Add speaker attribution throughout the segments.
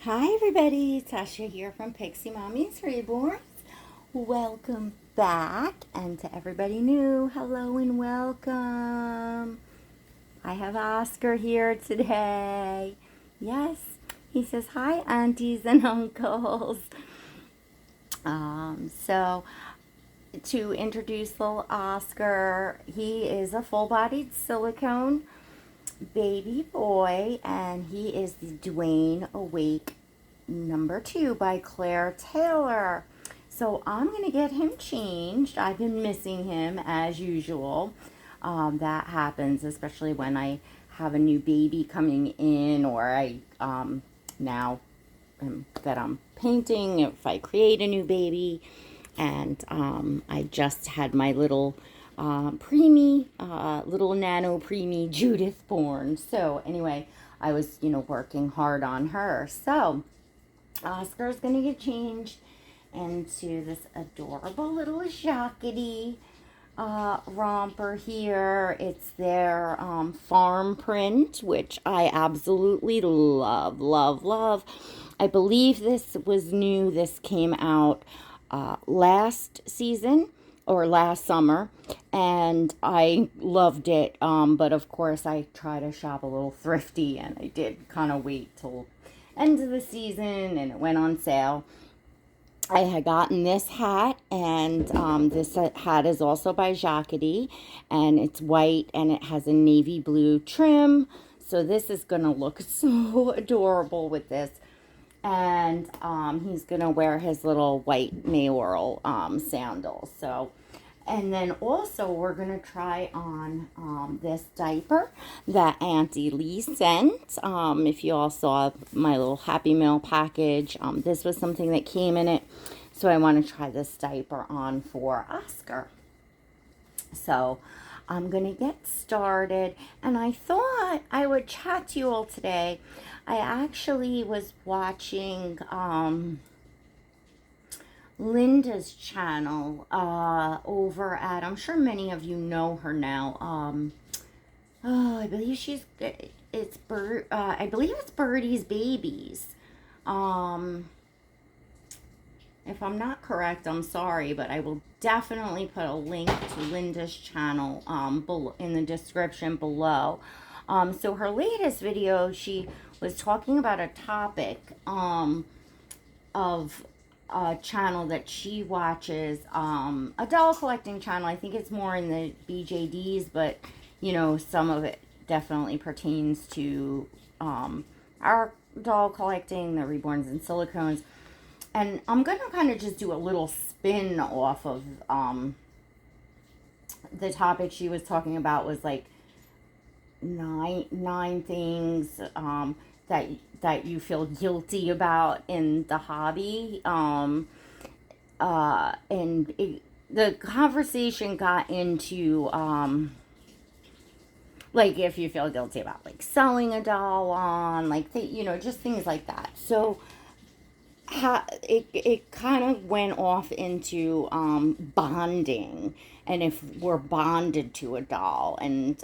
Speaker 1: Hi everybody, Tasha here from Pixie Mommy's Reborn. Welcome back, and to everybody new, hello and welcome. I have Oscar here today. Yes, he says hi aunties and uncles. So to introduce little Oscar, he is a full-bodied silicone baby boy, and he is the Dwayne Awake #2 by Claire Taylor. So I'm going to get him changed. I've been missing him as usual. That happens, especially when I have a new baby coming in, or I now that I'm painting, if I create a new baby. And I just had my little preemie, little nano preemie Judith born. So anyway, I was, working hard on her. So Oscar's going to get changed into this adorable little Jacadi romper here. It's their farm print, which I absolutely love, love, love. I believe this was new. This came out last season or last summer, and I loved it. But of course, I try to shop a little thrifty, and I did kind of wait till end of the season, and it went on sale. I had gotten this hat, and this hat is also by Jacadi, and it's white, and it has a navy blue trim. So this is going to look so adorable with this. And he's going to wear his little white Mayoral sandals. So, and then also we're going to try on this diaper that Auntie Lee sent. If you all saw my little Happy Meal package, this was something that came in it. So I want to try this diaper on for Oscar. So I'm going to get started. And I thought I would chat to you all today. I actually was watching Linda's channel over at, I'm sure many of you know her now. I believe I believe it's Birdies Babies. If I'm not correct, I'm sorry, but I will definitely put a link to Linda's channel below, in the description below. So her latest video, she was talking about a topic of a channel that she watches, a doll collecting channel. I think it's more in the BJDs, but some of it definitely pertains to our doll collecting, the reborns and silicones. And I'm going to kind of just do a little spin off of the topic she was talking about. Was like nine things that you feel guilty about in the hobby. The conversation got into like if you feel guilty about like selling a doll on, like just things like that. So it kind of went off into bonding, and if we're bonded to a doll. And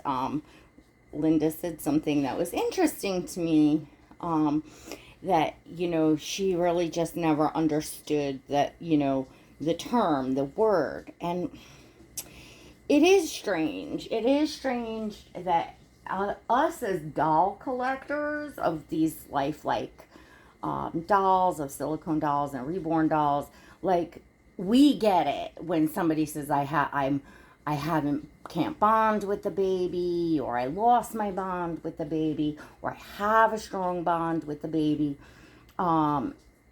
Speaker 1: Linda said something that was interesting to me, that she really just never understood that the term, the word. And it is strange that us as doll collectors of these lifelike dolls, of silicone dolls and reborn dolls, like, we get it when somebody says can't bond with the baby, or I lost my bond with the baby, or I have a strong bond with the baby.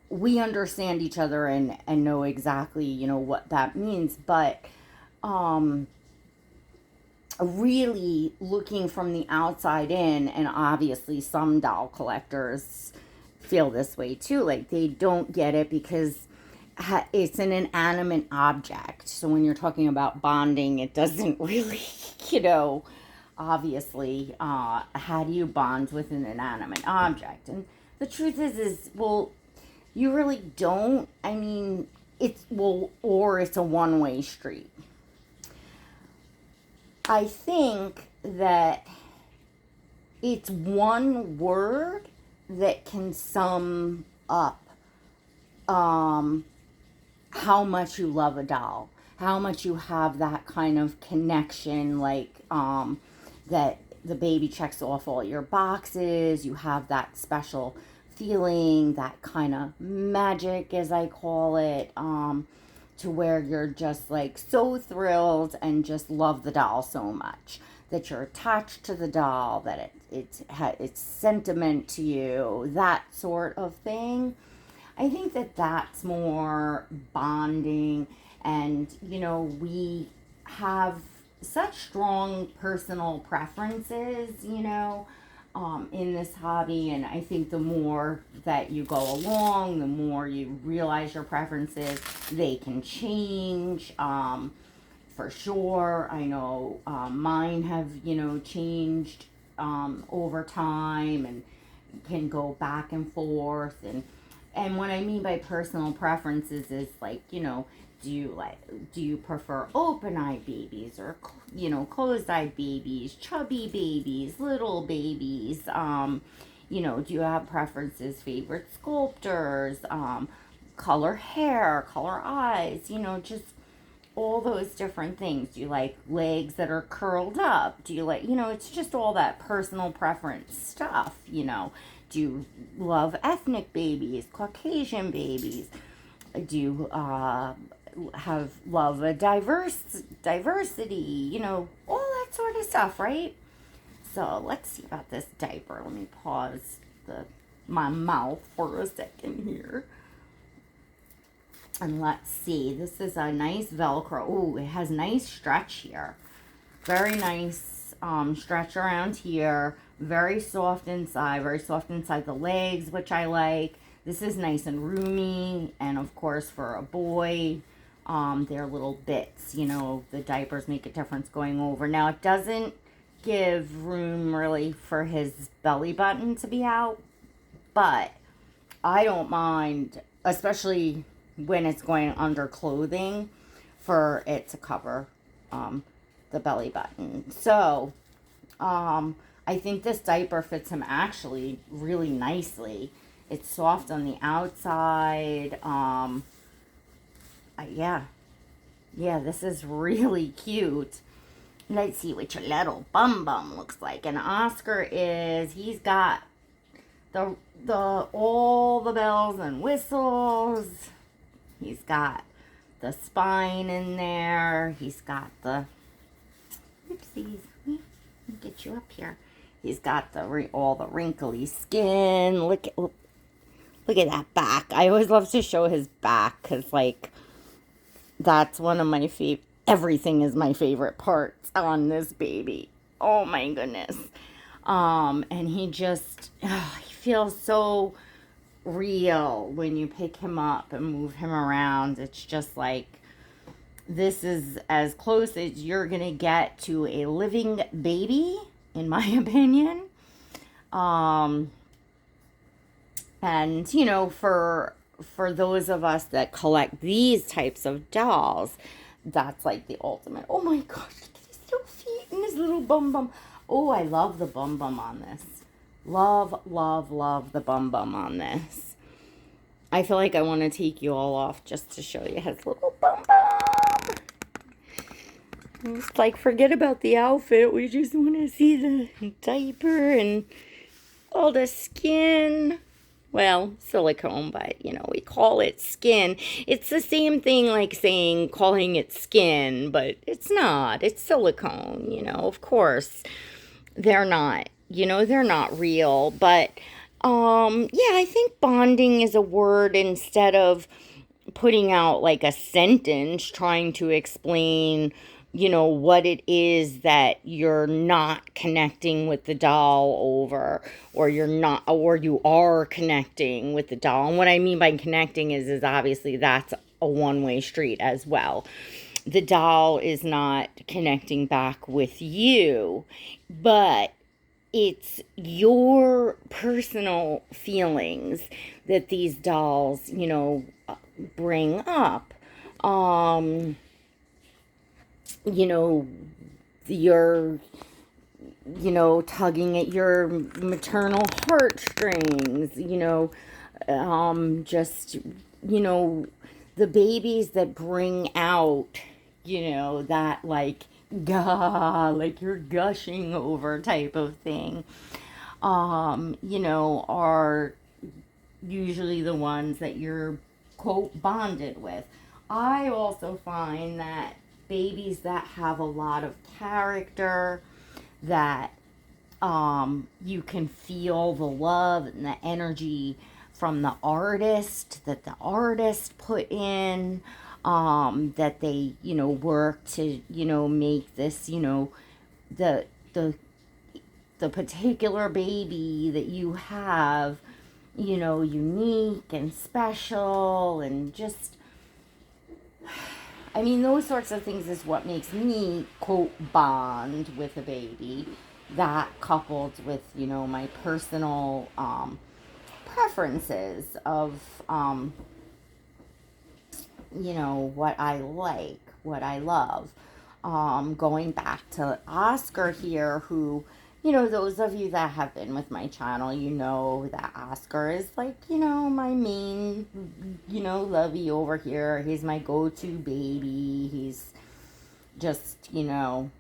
Speaker 1: We understand each other and know exactly what that means. But really looking from the outside in, and obviously some doll collectors feel this way too, like they don't get it because it's an inanimate object. So when you're talking about bonding, it doesn't really, obviously, how do you bond with an inanimate object? And the truth is, well, you really don't. I mean, or it's a one-way street. I think that it's one word that can sum up how much you love a doll, how much you have that kind of connection, like that the baby checks off all your boxes, you have that special feeling, that kind of magic, as I call it, to where you're just like so thrilled and just love the doll so much that you're attached to the doll, that it's sentiment to you, that sort of thing. I think that that's more bonding, and we have such strong personal preferences, in this hobby, and I think the more that you go along, the more you realize your preferences. They can change, for sure. I know mine have, changed over time, and can go back and forth, and what I mean by personal preferences is like, do you prefer open-eyed babies, or closed-eyed babies, chubby babies, little babies? Do you have preferences, favorite sculptors, color hair, color eyes, just all those different things. Do you like legs that are curled up? Do you like, it's just all that personal preference stuff, Do you love ethnic babies, Caucasian babies? Do you love a diversity, all that sort of stuff, right? So let's see about this diaper. Let me pause my mouth for a second here. And let's see. This is a nice Velcro. Oh, it has nice stretch here. Very nice stretch around here. Very soft inside. Very soft inside the legs, which I like. This is nice and roomy. And, of course, for a boy, they're little bits. The diapers make a difference going over. Now, it doesn't give room, really, for his belly button to be out. But I don't mind, especially when it's going under clothing, for it to cover the belly button. So I think this diaper fits him actually really nicely. It's soft on the outside. Yeah, this is really cute. Let's see what your little bum looks like. And Oscar he's got all the bells and whistles. He's got the spine in there. He's got the, oopsies, let me get you up here. He's got all the wrinkly skin. Look at that back. I always love to show his back, because, like, that's one of my favorite, everything is my favorite parts on this baby. Oh my goodness. And he just, he feels so real when you pick him up and move him around. It's just like, this is as close as you're gonna get to a living baby, in my opinion. And for those of us that collect these types of dolls, that's like the ultimate. Oh my gosh, look at his little feet and his little bum. Oh, I love the bum on this. Love the bum on this. I feel like I want to take you all off just to show you his little bum. It's like, forget about the outfit. We just want to see the diaper and all the skin. Well, silicone, but, we call it skin. It's the same thing like calling it skin, but it's not. It's silicone, of course. They're not, they're not real. But, I think bonding is a word, instead of putting out like a sentence trying to explain, what it is that you're not connecting with the doll over, or you are connecting with the doll. And what I mean by connecting is obviously that's a one-way street as well. The doll is not connecting back with you, but it's your personal feelings that these dolls, bring up. You're, tugging at your maternal heartstrings, Just, you know, the babies that bring out, you know, that like, gah, like you're gushing over type of thing, you know, are usually the ones that you're, quote, bonded with. I also find that babies that have a lot of character, that you can feel the love and the energy from the artist, that the artist put in, that they, you know, work to, you know, make this, you know, the the the particular baby that you have, you know, unique and special, and just, I mean, those sorts of things is what makes me, quote, bond with a baby. That coupled with, you know, my personal preferences of, you know, what I like, what I love. Going back to Oscar here, who, you know, those of you that have been with my channel, you know that Oscar is like, you know, my main, you know, lovey over here. He's my go-to baby. He's just, you know,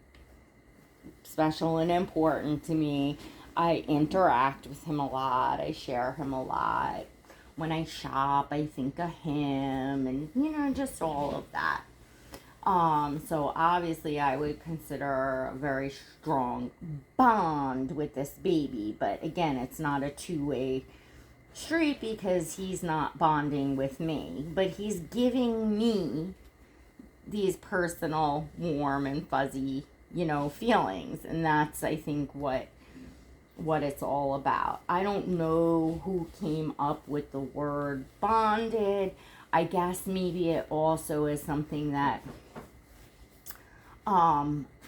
Speaker 1: special and important to me. I interact with him a lot. I share him a lot. When I shop, I think of him, and, you know, just all of that. So obviously I would consider a very strong bond with this baby, but again, it's not a two-way street because he's not bonding with me, but he's giving me these personal, warm and fuzzy, you know, feelings, and that's, I think, what it's all about. I don't know who came up with the word bonded. I guess maybe it also is something that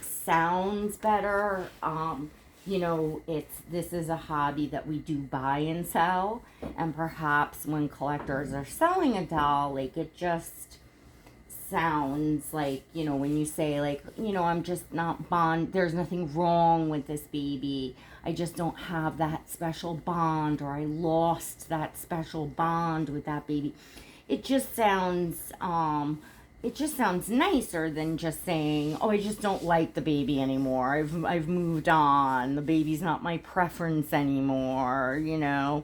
Speaker 1: sounds better. You know, this is a hobby that we do buy and sell, and perhaps when collectors are selling a doll, like, it just sounds like, you know, when you say, like, you know, I'm just not bond, there's nothing wrong with this baby, I just don't have that special bond, or I lost that special bond with that baby. It just sounds nicer than just saying, oh, I just don't like the baby anymore, I've moved on, the baby's not my preference anymore, you know.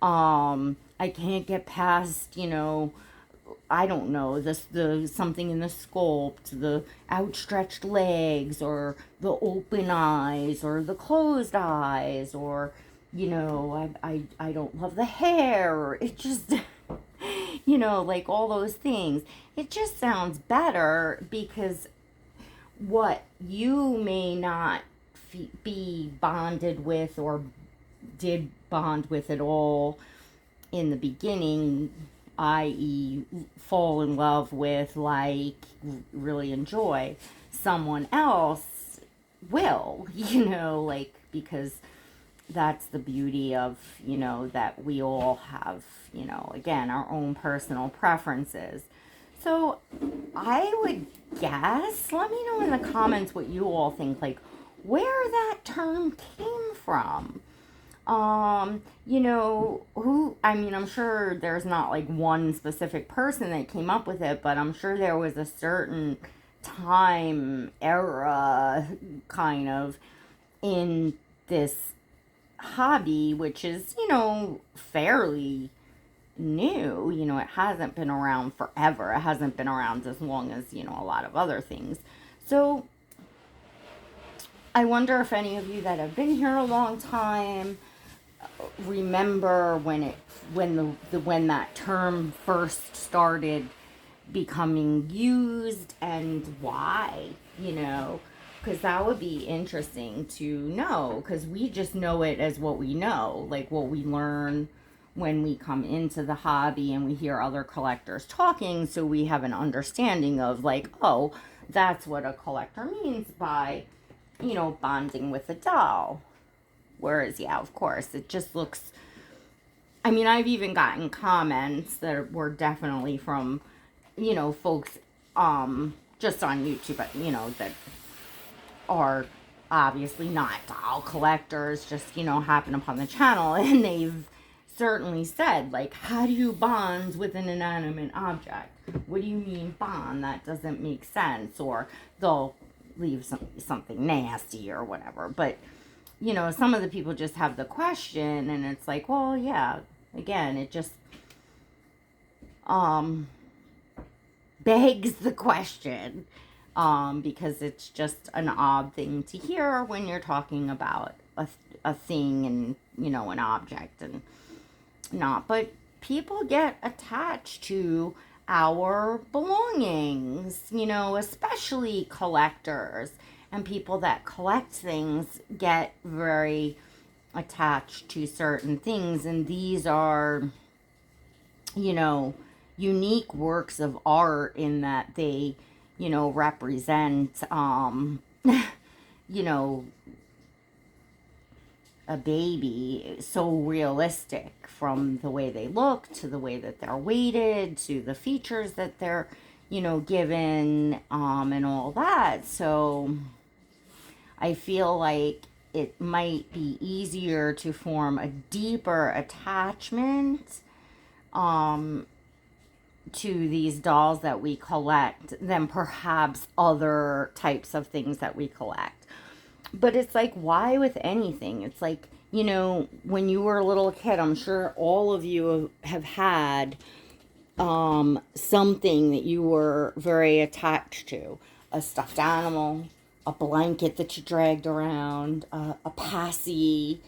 Speaker 1: I can't get past, you know, I don't know, the something in the sculpt, the outstretched legs, or the open eyes, or the closed eyes, or, you know, I don't love the hair. It just, you know, like all those things. It just sounds better because what you may not be bonded with or did bond with at all in the beginning, i.e., fall in love with, like, really enjoy, someone else will, you know, like, because that's the beauty of, you know, that we all have, you know, again, our own personal preferences. So I would guess, let me know in the comments what you all think, like, where that term came from. You know, who, I mean, I'm sure there's not like one specific person that came up with it, but I'm sure there was a certain time, era, kind of, in this hobby, which is, you know, fairly new. You know, it hasn't been around forever. It hasn't been around as long as, you know, a lot of other things. So I wonder if any of you that have been here a long time remember when that term first started becoming used, and why, you know, because that would be interesting to know, because we just know it as what we know, like what we learn when we come into the hobby and we hear other collectors talking, so we have an understanding of, like, oh, that's what a collector means by, you know, bonding with a doll. Whereas, yeah, of course, it just looks, I mean, I've even gotten comments that were definitely from, you know, folks, just on YouTube, you know, that are obviously not doll collectors, just, you know, happen upon the channel, and they've certainly said, like, how do you bond with an inanimate object? What do you mean bond? That doesn't make sense. Or they'll leave something nasty or whatever. But, you know, some of the people just have the question, and it's like, well, yeah, again, it just begs the question, because it's just an odd thing to hear when you're talking about a thing and, you know, an object and not. But people get attached to our belongings, you know, especially collectors and people that collect things get very attached to certain things. And these are, you know, unique works of art in that they, you know, represent, you know, a baby so realistic, from the way they look to the way that they're weighted to the features that they're, you know, given, and all that. So I feel like it might be easier to form a deeper attachment to these dolls that we collect than perhaps other types of things that we collect. But it's like, why with anything? It's like, you know, when you were a little kid, I'm sure all of you have had something that you were very attached to. A stuffed animal, a blanket that you dragged around, a passy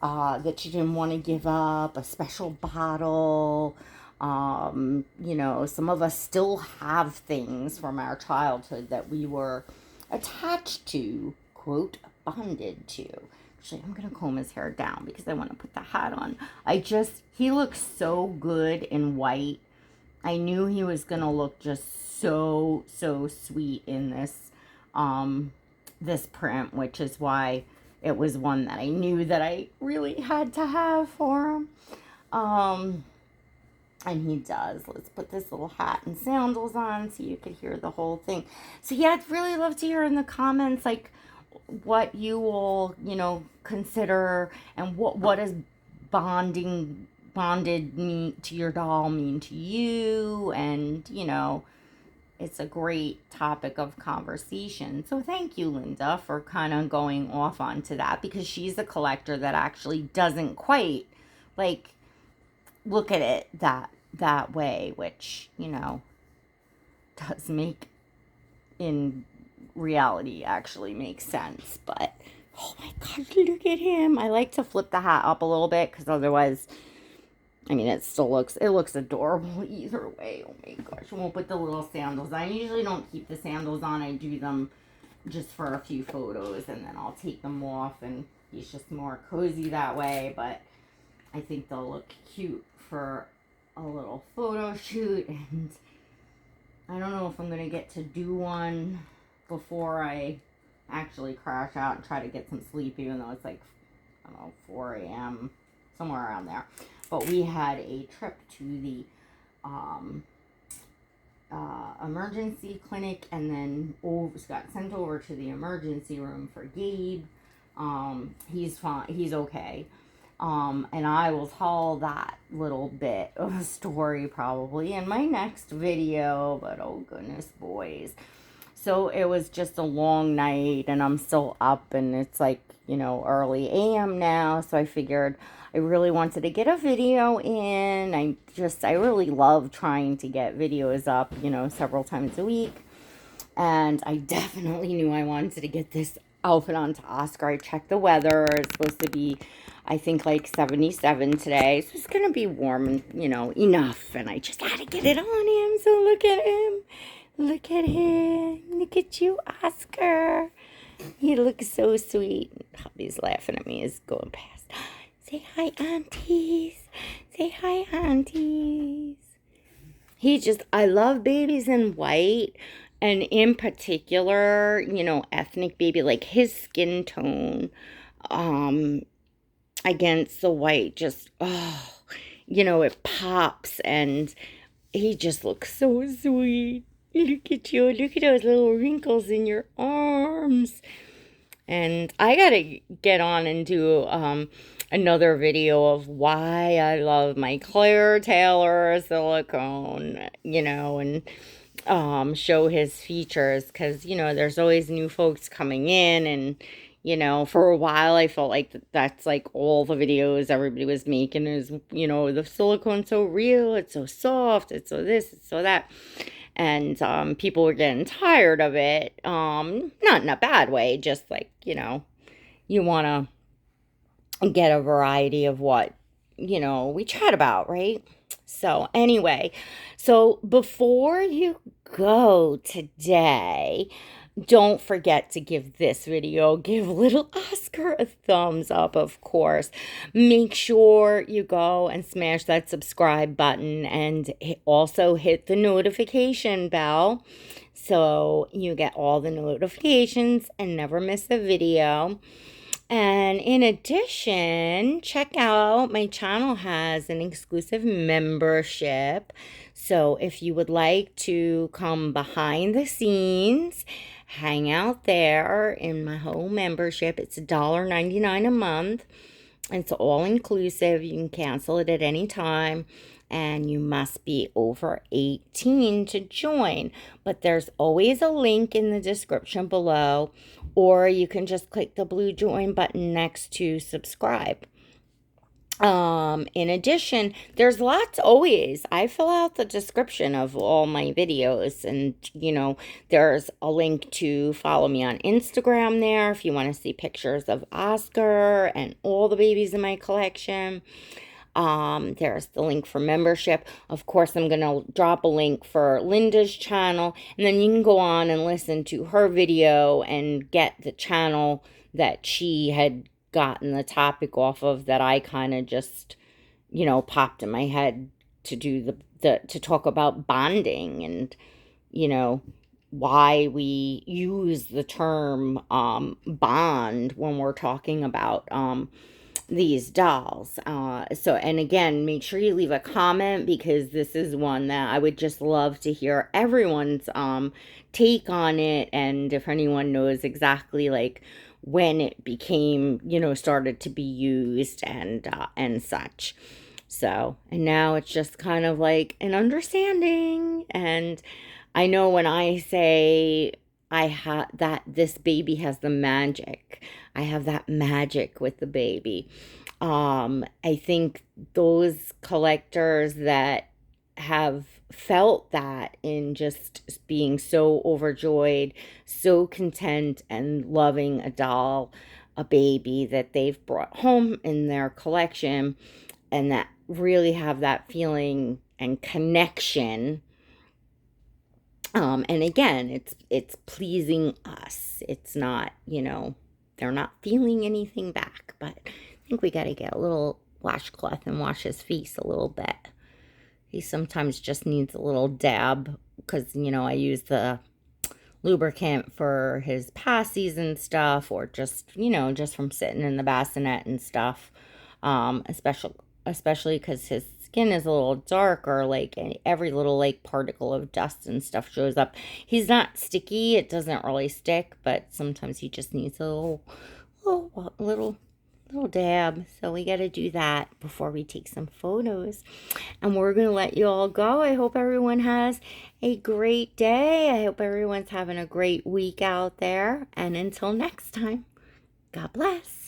Speaker 1: that you didn't want to give up, a special bottle. You know, some of us still have things from our childhood that we were attached to, quote, bonded to. Actually, I'm going to comb his hair down because I want to put the hat on. He looks so good in white. I knew he was going to look just so sweet in this, this print, which is why it was one that I knew that I really had to have for him. And he does. Let's put this little hat and sandals on so you could hear the whole thing. So yeah, I'd really love to hear in the comments, like, what you all, you know, consider, and what does bonded mean to your doll mean to you. And, you know, it's a great topic of conversation. So thank you, Linda, for kind of going off onto that, because she's a collector that actually doesn't quite, like, look at it that way, which, you know, does make, in reality, actually makes sense. But oh my god, look at him. I like to flip the hat up a little bit, because otherwise, I mean, it looks adorable either way. Oh my gosh. I won't put the little sandals on. I usually don't keep the sandals on. I do them just for a few photos, and then I'll take them off, and he's just more cozy that way. But I think they'll look cute for a little photo shoot. And I don't know if I'm going to get to do one before I actually crash out and try to get some sleep, even though it's like, I don't know, 4 a.m., somewhere around there. But we had a trip to the emergency clinic, and then got sent over to the emergency room for Gabe. He's fine. He's okay. And I will tell that little bit of a story probably in my next video, but oh goodness, boys. So it was just a long night, and I'm still up, and it's like, you know, early AM now. So I figured I really wanted to get a video in. I really love trying to get videos up, you know, several times a week. And I definitely knew I wanted to get this outfit onto Oscar. I checked the weather. It's supposed to be, I think, like 77 today. So it's going to be warm, you know, enough. And I just had to get it on him. So look at him. Look at him. Look at you, Oscar. He looks so sweet. Hubby's laughing at me as going past. Say hi, aunties. Say hi, aunties. I love babies in white. And in particular, you know, ethnic baby, like his skin tone against the white, just, oh, you know, it pops, and he just looks so sweet. Look at you. Look at those little wrinkles in your arms. And I got to get on and do a another video of why I love my Claire Taylor silicone, and show his features, because there's always new folks coming in, and for a while I felt like that's like all the videos everybody was making is, the silicone's so real, it's so soft, it's so this, it's so that. And people were getting tired of it, not in a bad way, just like, you want to get a variety of what, we chat about, right? So anyway, so before you go today, don't forget to give this video, give little Oscar a thumbs up, of course. Make sure you go and smash that subscribe button, and also hit the notification bell so you get all the notifications and never miss a video. And in addition, check out my channel has an exclusive membership. So if you would like to come behind the scenes, hang out there in my whole membership, it's $1.99 a month. It's all inclusive. You can cancel it at any time. And you must be over 18 to join. But there's always a link in the description below, or you can just click the blue join button next to subscribe. In addition, there's lots always. I fill out the description of all my videos, and there's a link to follow me on Instagram there if you want to see pictures of Oscar and all the babies in my collection. There's the link for membership. Of course, I'm going to drop a link for Linda's channel, and then you can go on and listen to her video and get the channel that she had gotten the topic off of, that I kind of just, popped in my head to do to talk about bonding, and, why we use the term bond when we're talking about these dolls. And again, make sure you leave a comment, because this is one that I would just love to hear everyone's take on it, and if anyone knows exactly like when it became, started to be used and such. So, and now it's just kind of like an understanding. And I know when I say I have that, this baby has the magic, I have that magic with the baby. I think those collectors that have felt that in just being so overjoyed, so content, and loving a doll, a baby that they've brought home in their collection, and that really have that feeling and connection. And again, it's pleasing us. It's not, they're not feeling anything back, but I think we got to get a little washcloth and wash his face a little bit. He sometimes just needs a little dab, because, I use the lubricant for his passies and stuff, or just, just from sitting in the bassinet and stuff. Especially because his skin is a little darker, like every little like particle of dust and stuff shows up. He's not sticky, it doesn't really stick, but sometimes he just needs a little dab. So we got to do that before we take some photos, and we're gonna let you all go. I hope everyone has a great day. I hope everyone's having a great week out there, and until next time, God bless.